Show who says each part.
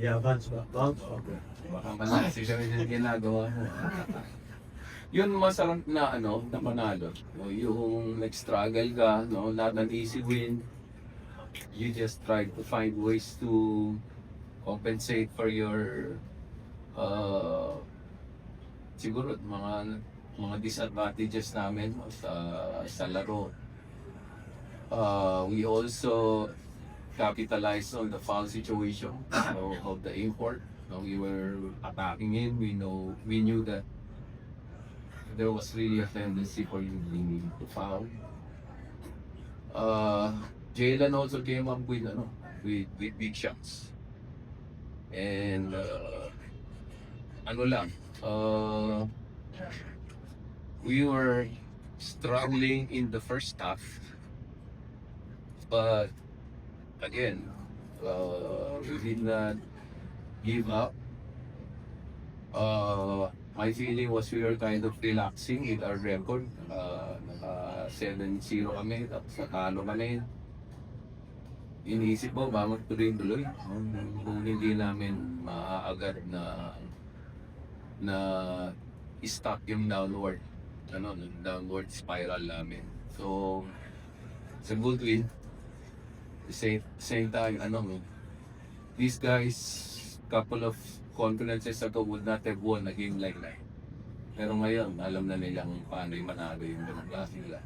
Speaker 1: Yeah, bounce. Okay.
Speaker 2: Baka malasi kami yung ginagawa mo. Yun masarap na ano, na panalo. No, yung nag-struggle ka, no, not an easy win. You just try to find ways to compensate for your siguro mga disadvantages namin sa laro. We also capitalized on the foul situation of the import. We were attacking him. We knew that there was really a tendency for him to foul. Jalen also came up with big shots. And ano lang, we were struggling in the first half, but again, we did not give up. My feeling was we were kind of relaxing with our record. Naka 7-0 kami, tapos natalo kami. Iniisip ko, ba magtuloy-tuloy kung hindi namin maaagad na stop yung downward spiral namin. So, it's a good win. Same time, these guys, couple of conferences ago would not have won a game like that. Pero ngayon, alam na nilang paano yung manalo yung ganang klase nila.